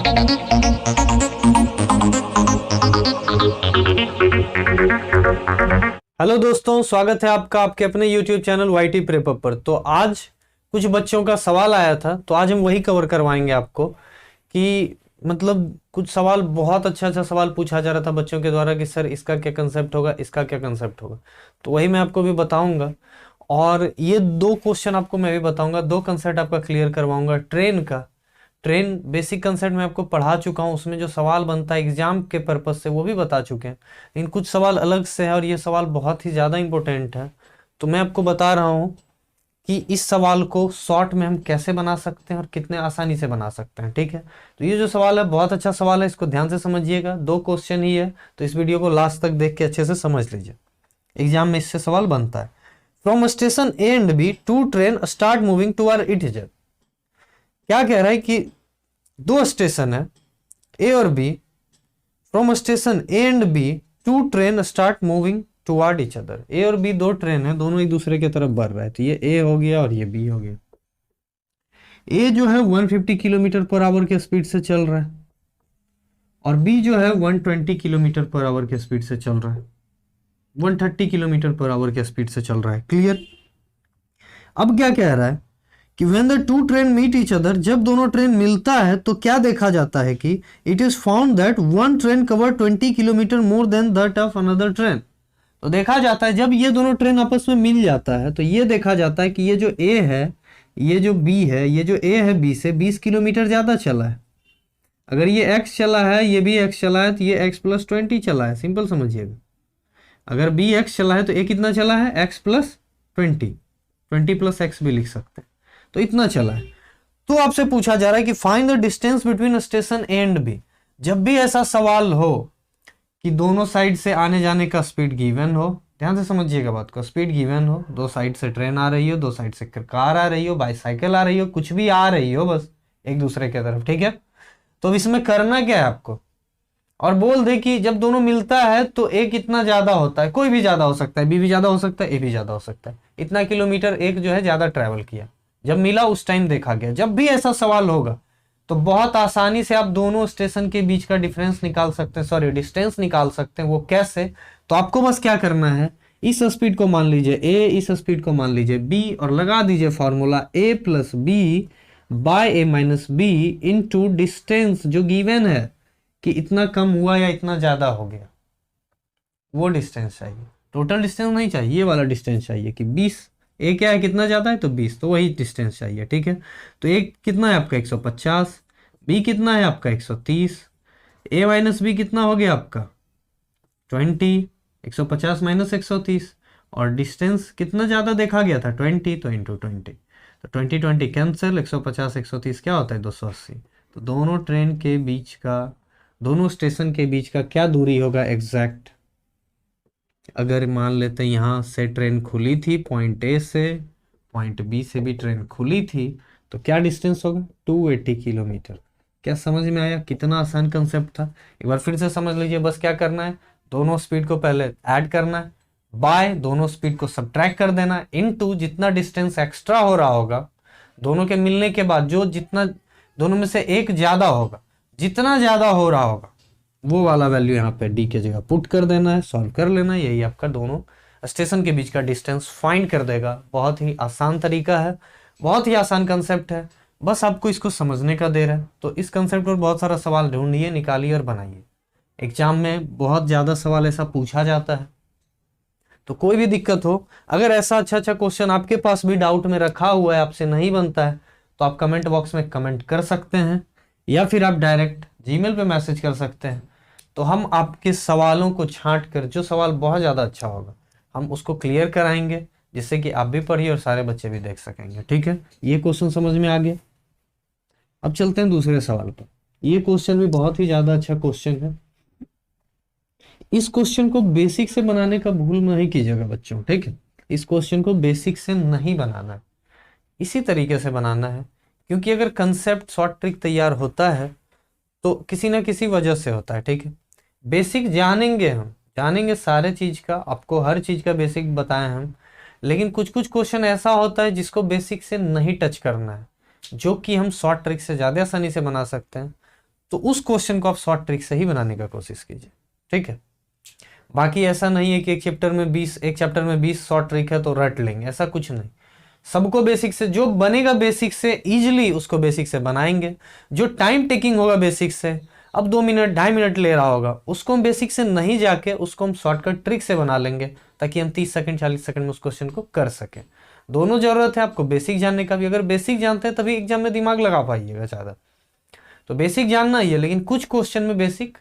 Hello दोस्तों, स्वागत है आपका आपके अपने YouTube चैनल YT प्रेप पर। तो आज कुछ बच्चों का सवाल आया था, तो आज हम वही कवर करवाएंगे आपको कि मतलब कुछ सवाल, बहुत अच्छा सवाल पूछा जा रहा था बच्चों के द्वारा कि सर इसका क्या कंसेप्ट होगा, इसका क्या कंसेप्ट होगा। तो वही मैं आपको भी बताऊंगा, और ये दो क्वेश्चन आपको मैं भी बताऊंगा, दो कंसेप्ट आपका क्लियर करवाऊंगा। ट्रेन बेसिक कंसेप्ट में आपको पढ़ा चुका हूँ, उसमें जो सवाल बनता है एग्जाम के पर्पज से वो भी बता चुके हैं, लेकिन कुछ सवाल अलग से है और ये सवाल बहुत ही ज़्यादा इंपॉर्टेंट है। तो मैं आपको बता रहा हूँ कि इस सवाल को शॉर्ट में हम कैसे बना सकते हैं और कितने आसानी से बना सकते हैं। ठीक है, तो ये जो सवाल है बहुत अच्छा सवाल है, इसको ध्यान से समझिएगा। दो क्वेश्चन ही है, तो इस वीडियो को लास्ट तक देख के अच्छे से समझ लीजिए, एग्जाम में इससे सवाल बनता है। From station A and B two train start moving toward it is. क्या कह रहा है कि दो स्टेशन है ए और B, from station A and B two train start moving toward each other. A और बी दो ट्रेन है, दोनों एक दूसरे की तरफ बढ़ रहा है। तो ये ए हो गया और ये बी हो गया। ए जो है 150 किलोमीटर पर आवर के स्पीड से चल रहा है और बी जो है 120 किलोमीटर पर आवर के स्पीड से चल रहा है, 130 किलोमीटर पर आवर के स्पीड से चल रहा है। क्लियर। अब क्या कह रहा है कि when the two train meet each other, जब दोनों ट्रेन मिलता है तो क्या देखा जाता है कि it is found that one train cover 20 kilometre more than that of another train। तो देखा जाता है जब ये दोनों ट्रेन आपस में मिल जाता है तो ये देखा जाता है कि ये जो A है, ये जो B है, ये जो A है B से 20 किलोमीटर ज्यादा चला है। अगर ये X चला है, ये भी X चला है, तो ये X प्लस 20 चला है। सिंपल समझिएगा, अगर B X चला है तो A कितना चला है, X प्लस 20 प्लस X भी लिख सकते हैं। तो इतना चला है। तो आपसे पूछा जा रहा है कि find the distance between station A and B. जब भी ऐसा सवाल हो कि दोनों साइड से आने जाने का स्पीड गिवन हो, ध्यान से समझिएगा बात को, स्पीड गिवन हो, दो साइड से ट्रेन आ रही हो, दो साइड से कार आ रही हो, बाईसाइकिल आ रही हो, कुछ भी आ रही हो, बस एक दूसरे की तरफ। ठीक है, तो इसमें करना क्या है आपको, और बोल दे कि जब दोनों मिलता है तो ए कितना ज्यादा होता है। कोई भी ज्यादा हो सकता है, बी भी ज्यादा हो सकता है, ए भी ज्यादा हो सकता है। इतना किलोमीटर एक जो है ज्यादा ट्रेवल किया, जब मिला उस टाइम देखा गया। जब भी ऐसा सवाल होगा तो बहुत आसानी से आप दोनों स्टेशन के बीच का डिफरेंस निकाल सकते हैं, सॉरी डिस्टेंस निकाल सकते हैं। वो कैसे, तो आपको बस क्या करना है, इस स्पीड को मान लीजिए ए, इस स्पीड को मान लीजिए बी, और लगा दीजिए फॉर्मूला ए प्लस बी बाय ए माइनस बी इनटू डिस्टेंस जो गिवन है कि इतना कम हुआ या इतना ज्यादा हो गया, वो डिस्टेंस चाहिए। टोटल डिस्टेंस नहीं चाहिए, ये वाला डिस्टेंस चाहिए कि 20, ए क्या है कितना ज्यादा है तो 20, तो वही डिस्टेंस चाहिए। ठीक है, तो ए कितना है आपका 150, बी कितना है आपका 130, ए माइनस बी कितना हो गया आपका 20, 150 माइनस 130, और डिस्टेंस कितना ज्यादा देखा गया था 20, तो इंटू 20, तो 20 कैंसिल, 150 130 क्या होता है 280। तो दोनों ट्रेन के बीच का, दोनों स्टेशन के बीच का क्या दूरी होगा एग्जैक्ट। अगर मान लेते हैं यहाँ से ट्रेन खुली थी पॉइंट ए से, पॉइंट बी से भी ट्रेन खुली थी, तो क्या डिस्टेंस होगा 280 किलोमीटर। क्या समझ में आया, कितना आसान कंसेप्ट था। एक बार फिर से समझ लीजिए, बस क्या करना है, दोनों स्पीड को पहले ऐड करना है, बाय दोनों स्पीड को सब्ट्रैक्ट कर देना, इनटू जितना डिस्टेंस एक्स्ट्रा हो रहा होगा दोनों के मिलने के बाद, जो जितना दोनों में से एक ज्यादा होगा, जितना ज्यादा हो रहा होगा वो वाला वैल्यू यहाँ पे डी के जगह पुट कर देना है, सॉल्व कर लेना है। यही आपका दोनों स्टेशन के बीच का डिस्टेंस फाइंड कर देगा। बहुत ही आसान तरीका है, बहुत ही आसान कंसेप्ट है, बस आपको इसको समझने का देर है। तो इस कंसेप्ट पर बहुत सारा सवाल ढूंढिए, निकालिए और बनाइए। एग्जाम में बहुत ज्यादा सवाल ऐसा पूछा जाता है, तो कोई भी दिक्कत हो, अगर ऐसा अच्छा क्वेश्चन आपके पास भी डाउट में रखा हुआ है, आपसे नहीं बनता है, तो आप कमेंट बॉक्स में कमेंट कर सकते हैं, या फिर आप डायरेक्ट जीमेल पे मैसेज कर सकते हैं। तो हम आपके सवालों को छांट कर, जो सवाल बहुत ज़्यादा अच्छा होगा हम उसको क्लियर कराएंगे, जिससे कि आप भी पढ़िए और सारे बच्चे भी देख सकेंगे। ठीक है, ये क्वेश्चन समझ में आ गया। अब चलते हैं दूसरे सवाल पर। ये क्वेश्चन भी बहुत ही ज़्यादा अच्छा क्वेश्चन है। इस क्वेश्चन को बेसिक से बनाने का भूल नहीं कीजिएगा बच्चों। ठीक है, इस क्वेश्चन को बेसिक से नहीं बनाना है, इसी तरीके से बनाना है, क्योंकि अगर कंसेप्ट शॉर्ट ट्रिक तैयार होता है तो किसी ना किसी वजह से होता है। ठीक है, बेसिक जानेंगे, हम जानेंगे सारे चीज का, आपको हर चीज का बेसिक बताएं हम, लेकिन कुछ कुछ क्वेश्चन ऐसा होता है जिसको बेसिक से नहीं टच करना है, जो कि हम शॉर्ट ट्रिक से ज़्यादा आसानी से बना सकते हैं। तो उस क्वेश्चन को आप शॉर्ट ट्रिक से ही बनाने का कोशिश कीजिए, ठीक है। बाकी ऐसा नहीं है कि एक चैप्टर में 20 शॉर्ट ट्रिक है तो रट लेंगे, ऐसा कुछ नहीं। सबको बेसिक से जो बनेगा बेसिक से इजीली उसको बेसिक से बनाएंगे। जो टाइम टेकिंग होगा बेसिक से, अब 2 मिनट 2.5 मिनट ले रहा होगा, उसको हम बेसिक से नहीं जाके उसको हम शॉर्टकट ट्रिक से बना लेंगे, ताकि हम 30 सेकंड 40 सेकंड में उस क्वेश्चन को कर सकें। दोनों जरूरत है आपको बेसिक जानने का भी। अगर बेसिक जानते हैं तभी एग्जाम में दिमाग लगा पाइएगा ज़्यादा, तो बेसिक जानना ही है। लेकिन कुछ क्वेश्चन में बेसिक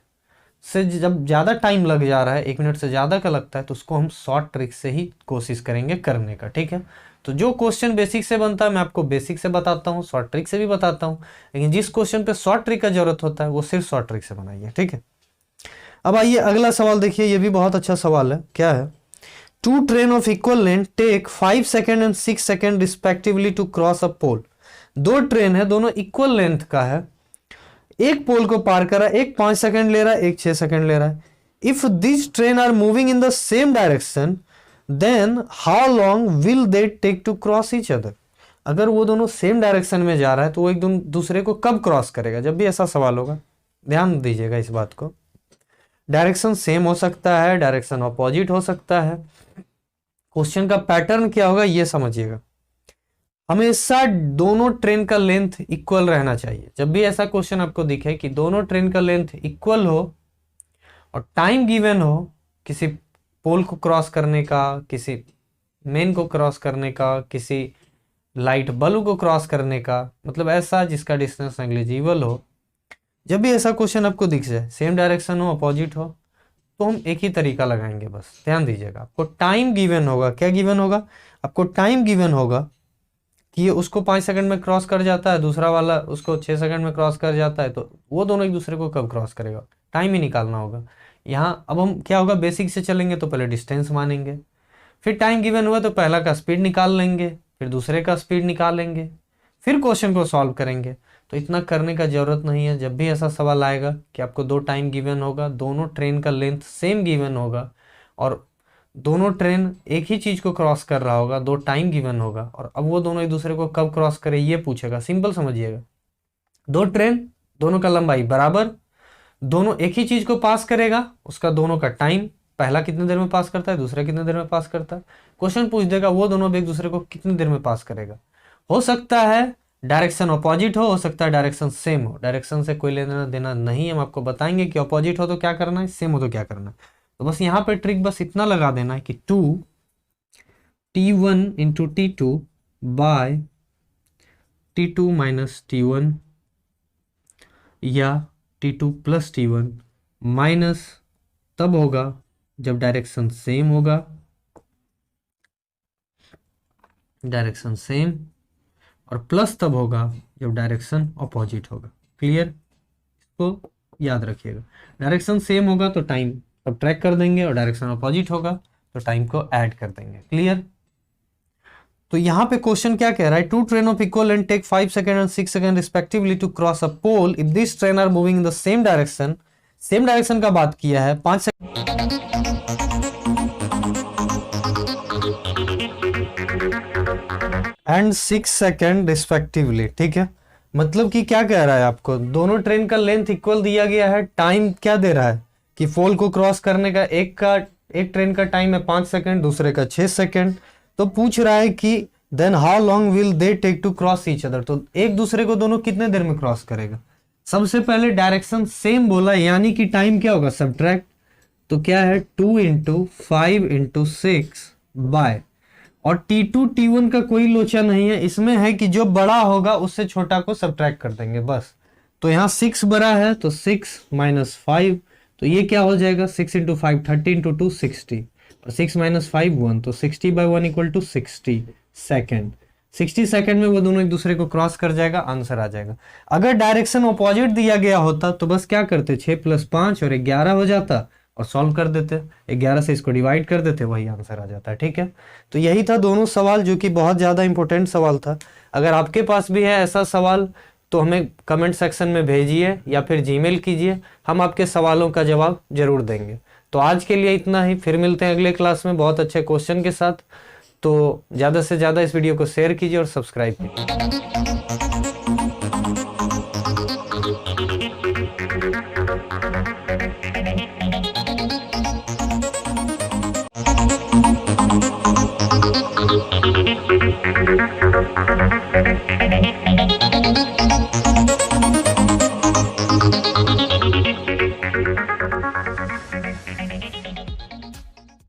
से जब ज़्यादा टाइम लग जा रहा है, 1 मिनट से ज़्यादा का लगता है, तो उसको हम शॉर्ट ट्रिक से ही कोशिश करेंगे करने का, ठीक है। तो जो क्वेश्चन बेसिक से बनता है मैं आपको बेसिक से बताता हूँ, शॉर्ट ट्रिक से भी बताता हूँ। लेकिन जिस क्वेश्चन पे शॉर्ट ट्रिक का जरूरत होता है वो सिर्फ शॉर्ट ट्रिक से बनाइए, ठीक है। अब आइए अगला सवाल देखिए, ये भी बहुत अच्छा सवाल है। क्या है? 2 train of equal length take 5 second and 6 second respectively to cross a pole. 2 train है, दोनों इक्वल लेंथ का है, एक पोल को पार कर रहा है, एक 5 सेकेंड ले रहा है, एक 6 सेकेंड ले रहा है। If this train are moving in the same direction then how long will they take to cross each other. अगर वो दोनों सेम डायरेक्शन में जा रहा है तो वो एक दूसरे को कब क्रॉस करेगा? जब भी ऐसा सवाल होगा ध्यान दीजिएगा इस बात को। डायरेक्शन सेम हो सकता है, डायरेक्शन अपोजिट हो सकता है। क्वेश्चन का पैटर्न क्या होगा ये समझिएगा। हमेशा दोनों ट्रेन का लेंथ इक्वल रहना चाहिए। जब भी ऐसा क्वेश्चन आपको दिखे कि दोनों ट्रेन का लेंथ इक्वल हो और टाइम गिवन हो किसी पोल को क्रॉस करने का, किसी मेन को क्रॉस करने का, किसी लाइट बल्ब को क्रॉस करने का, मतलब ऐसा जिसका डिस्टेंस नेग्लिजिबल हो। जब भी ऐसा क्वेश्चन आपको दिख जाए, सेम डायरेक्शन हो, अपोजिट हो, तो हम एक ही तरीका लगाएंगे। बस ध्यान दीजिएगा, आपको टाइम गिवन होगा। क्या गिवन होगा? आपको टाइम गिवन होगा कि ये उसको 5 सेकंड में क्रॉस कर जाता है, दूसरा वाला उसको 6 सेकंड में क्रॉस कर जाता है, तो वो दोनों एक दूसरे को कब क्रॉस करेगा, टाइम ही निकालना होगा। यहाँ अब हम क्या होगा, बेसिक से चलेंगे तो पहले डिस्टेंस मानेंगे, फिर टाइम गिवन हुआ तो पहला का स्पीड निकाल लेंगे, फिर दूसरे का स्पीड निकालेंगे, फिर क्वेश्चन को सॉल्व करेंगे। तो इतना करने का जरूरत नहीं है। जब भी ऐसा सवाल आएगा कि आपको 2 टाइम गिवन होगा, दोनों ट्रेन का लेंथ सेम गिवन होगा और दोनों ट्रेन एक ही चीज को क्रॉस कर रहा होगा, 2 टाइम गिवन होगा, और अब वो दोनों एक दूसरे को कब क्रॉस करे ये पूछेगा। सिंपल समझिएगा, 2 ट्रेन, दोनों का लंबाई बराबर, दोनों एक ही चीज को पास करेगा, उसका दोनों का टाइम, पहला कितनी देर में पास करता है, दूसरा कितनी देर में पास करता है। क्वेश्चन पूछ देगा वो दोनों एक दूसरे को कितनी देर में पास करेगा। हो सकता है डायरेक्शन अपोजिट हो सकता है डायरेक्शन सेम हो। डायरेक्शन से कोई लेना देना नहीं, हम आपको बताएंगे कि अपोजिट हो तो क्या करना है, सेम हो तो क्या करना है। तो बस यहाँ पे ट्रिक बस इतना लगा देना है कि 2t1 into t2 bye t2 minus t1 या t2 प्लस t1 माइनस तब होगा जब डायरेक्शन सेम होगा, डायरेक्शन सेम, और प्लस तब होगा जब डायरेक्शन अपोजिट होगा। क्लियर? इसको याद रखिएगा। डायरेक्शन सेम होगा तो टाइम सब्ट्रैक्ट कर देंगे और डायरेक्शन अपोजिट होगा तो टाइम को ऐड कर देंगे। क्लियर? तो यहाँ पे क्वेश्चन क्या कह रहा है, 2 train of equal length take 5 second and 6 second respectively to cross a pole if this train are moving in the same direction. Same direction का बात किया है, 5 सेकंड एंड 6 सेकंड रिस्पेक्टिवली। ठीक है, मतलब कि क्या कह रहा है आपको, दोनों ट्रेन का लेंथ इक्वल दिया गया है, टाइम क्या दे रहा है कि पोल को क्रॉस करने का एक ट्रेन का टाइम है 5 सेकंड, दूसरे का 6 सेकंड। तो पूछ रहा है कि then how long will they take to cross each other, तो एक दूसरे को दोनों कितने देर में क्रॉस करेगा। सबसे पहले डायरेक्शन सेम बोला, यानी कि टाइम क्या होगा, सब्ट्रैक्ट। तो क्या है 2 इंटू 5 इंटू 6 बाय, और T2 T1 का कोई लोचा नहीं है, इसमें है कि जो बड़ा होगा उससे छोटा को सब्ट्रैक्ट कर देंगे बस। तो यहाँ 6 बड़ा है तो 6 माइनस 5, तो ये क्या हो जाएगा 6 इंटू 5 30 इंटू 2 60, और 6 माइनस 5 1, तो 60 by 1 equal to 60 second. 60 second में वो दोनों एक दूसरे को क्रॉस कर जाएगा, आंसर आ जाएगा। अगर डायरेक्शन अपोजिट दिया गया होता तो बस क्या करते, 6 प्लस 5 और 11 हो जाता और सॉल्व कर देते, 11 से इसको डिवाइड कर देते, वही आंसर आ जाता है। ठीक है, तो यही था दोनों सवाल, जो कि बहुत ज़्यादा इंपॉर्टेंट सवाल था। अगर आपके पास भी है ऐसा सवाल तो हमें कमेंट सेक्शन में भेजिए या फिर जीमेल कीजिए, हम आपके सवालों का जवाब जरूर देंगे। तो आज के लिए इतना ही, फिर मिलते हैं अगले क्लास में बहुत अच्छे क्वेश्चन के साथ। तो ज़्यादा से ज़्यादा इस वीडियो को शेयर कीजिए और सब्सक्राइब कीजिए।